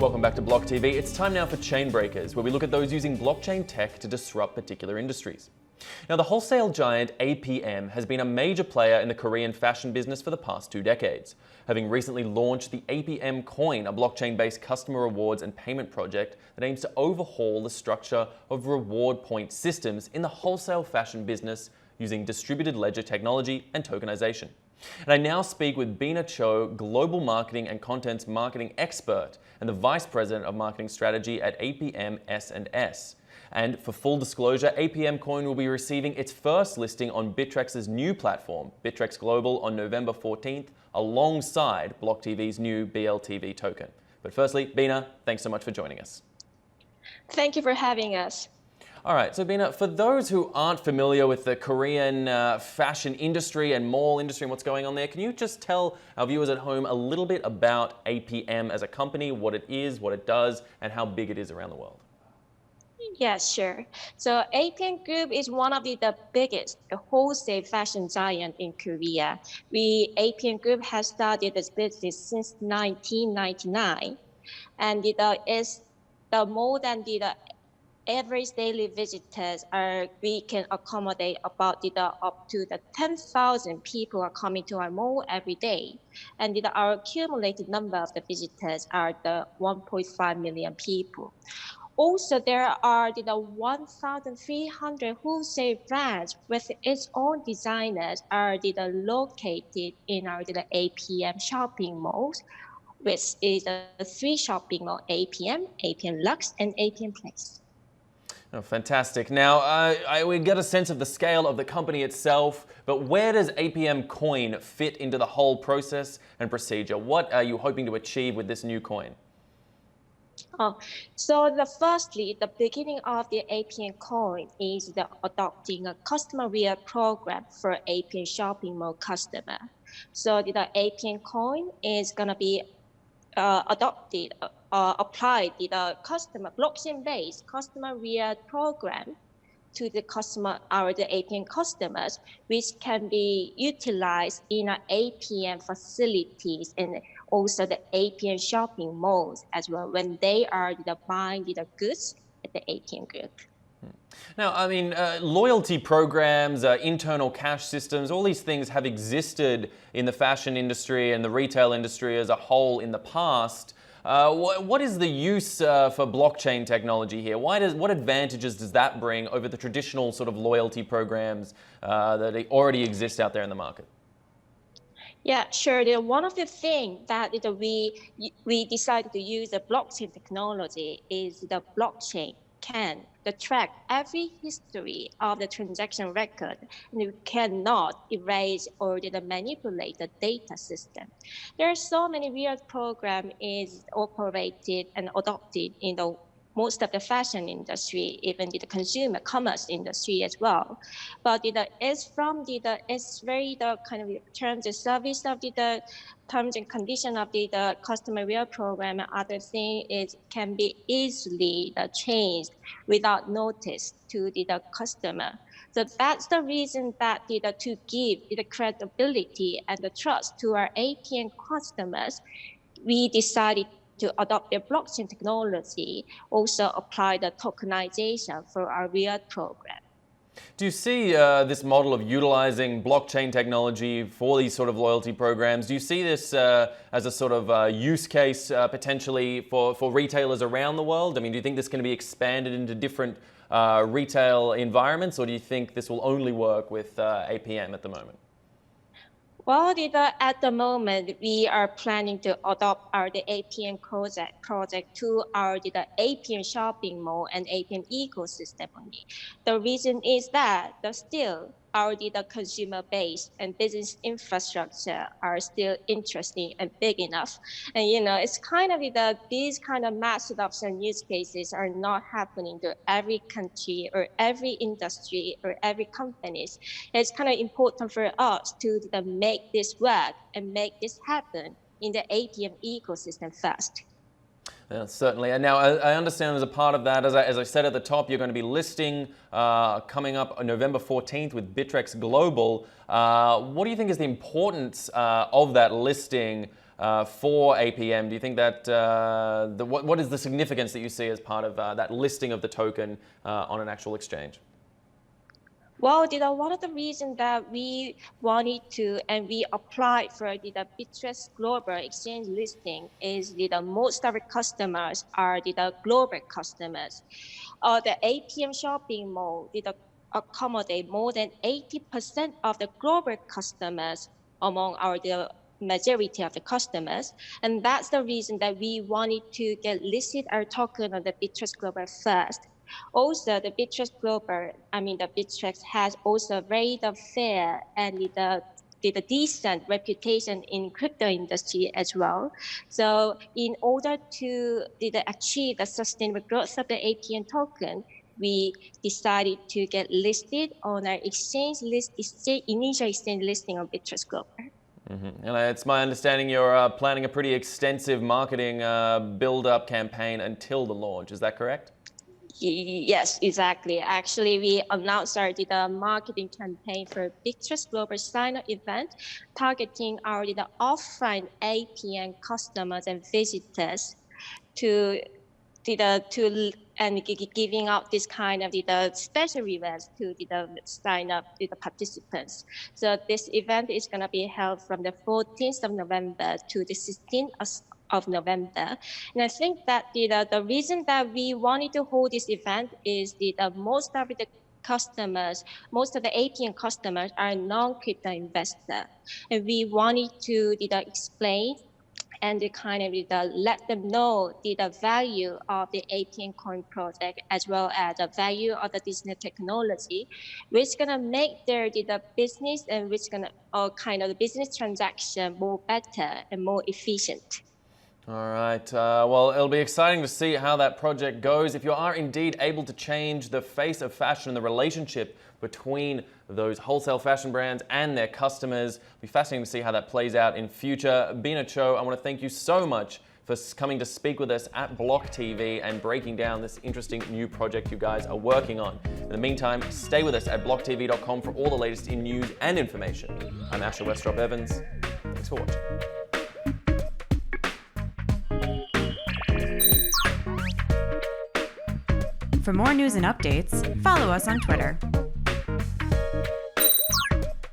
Welcome back to BLOCKTV. It's time now for Chain Breakers, where we look at those using blockchain tech to disrupt particular industries. Now, the wholesale giant APM has been a major player in the Korean fashion business for the past 2 decades, having recently launched the APM Coin, a blockchain-based customer rewards and payment project that aims to overhaul the structure of reward point systems in the wholesale fashion business using distributed ledger technology and tokenization. And I now speak with Bina Cho, Global Marketing and Contents Marketing Expert and the Vice President of Marketing Strategy at APM S&S. And for full disclosure, APM Coin will be receiving its first listing on Bitrex's new platform, Bittrex Global, on November 14th, alongside BLOCKTV's new BLTV token. But firstly, Bina, thanks so much for joining us. Thank you for having us. All right, so Bina, for those who aren't familiar with the Korean fashion industry and mall industry and what's going on there, can you just tell our viewers at home a little bit about APM as a company, what it is, what it does, and how big it is around the world? Yes, sure. So APM Group is one of the biggest wholesale fashion giant in Korea. APM Group has started this business since 1999, and is the more than the average daily visitors we can accommodate about up to 10,000 people are coming to our mall every day, and our accumulated number of the visitors are 1.5 million people. Also, there are 1,300 wholesale brands with its own designers are located in our APM shopping malls, which is the 3 shopping mall: APM, APM Lux, and APM Place. Oh, fantastic. Now, we get a sense of the scale of the company itself, but where does APM Coin fit into the whole process and procedure? What are you hoping to achieve with this new coin? So firstly, the beginning of the APM Coin is adopting a customer reward program for APM shopping mall customer. So the APM Coin is going to be applied the customer blockchain-based customer reward program to the APM customers, which can be utilized in our APM facilities and also the APM shopping malls as well when they are buying the goods at the APM Group. Now, I mean, loyalty programs, internal cash systems, all these things have existed in the fashion industry and the retail industry as a whole in the past. What is the use for blockchain technology here? What advantages does that bring over the traditional sort of loyalty programs that already exist out there in the market? Yeah, sure. One of the things that we decided to use the blockchain technology is the blockchain can track every history of the transaction record, and you cannot erase or manipulate the data system. There are so many weird programs is operated and adopted in most of the fashion industry, even the consumer commerce industry as well. But it's very kind of terms and service of the terms and condition of the customer reward program. Other thing is can be easily changed without notice to the customer. So that's the reason that to give the credibility and the trust to our APM customers, we decided to adopt the blockchain technology, also apply the tokenization for our reward program. Do you see this model of utilizing blockchain technology for these sort of loyalty programs? Do you see this as a sort of use case potentially for retailers around the world? I mean, do you think this can be expanded into different retail environments, or do you think this will only work with APM at the moment? Well, at the moment, we are planning to adopt the APM project to the APM shopping mall and APM ecosystem only. The reason is that still the consumer base and business infrastructure are still interesting and big enough. And it's kind of these kind of mass adoption use cases are not happening to every country or every industry or every companies. It's kind of important for us to make this work and make this happen in the APM ecosystem first. Yeah, certainly. And now I understand as a part of that, as I said at the top, you're going to be listing coming up on November 14th with Bittrex Global. What do you think is the importance of that listing for APM? Do you think that what is the significance that you see as part of that listing of the token on an actual exchange? Well, one of the reasons that we wanted to and we applied for the Bitrust Global Exchange listing is the most of our customers are the global customers. The APM shopping mall did accommodate more than 80% of the global customers among the majority of the customers. And that's the reason that we wanted to get listed our token on the Bitrust Global first. Also, the Bitrust has also very fair and the decent reputation in crypto industry as well. So in order to achieve the sustainable growth of the APN token, we decided to get listed on our initial exchange listing on Bitrust Global. And it's my understanding you're planning a pretty extensive marketing build-up campaign until the launch. Is that correct? Yes, exactly. Actually, we announced the marketing campaign for Bitrust Global sign-up event, targeting the offline APN customers and visitors to giving out this kind of special events to sign up the participants. So this event is going to be held from the 14th of November to the 16th of November. And I think that the reason that we wanted to hold this event is most of the APN customers are non-crypto investors. And we wanted to explain and let them know the value of the APN coin project as well as the value of the Disney technology, which is gonna make their business and which gonna the business transaction more better and more efficient. All right. Well, it'll be exciting to see how that project goes. If you are indeed able to change the face of fashion and the relationship between those wholesale fashion brands and their customers, it'll be fascinating to see how that plays out in future. Bina Cho, I want to thank you so much for coming to speak with us at BLOCKTV and breaking down this interesting new project you guys are working on. In the meantime, stay with us at blocktv.com for all the latest in news and information. I'm Asher Westrop Evans. Thanks for watching. For more news and updates, follow us on Twitter.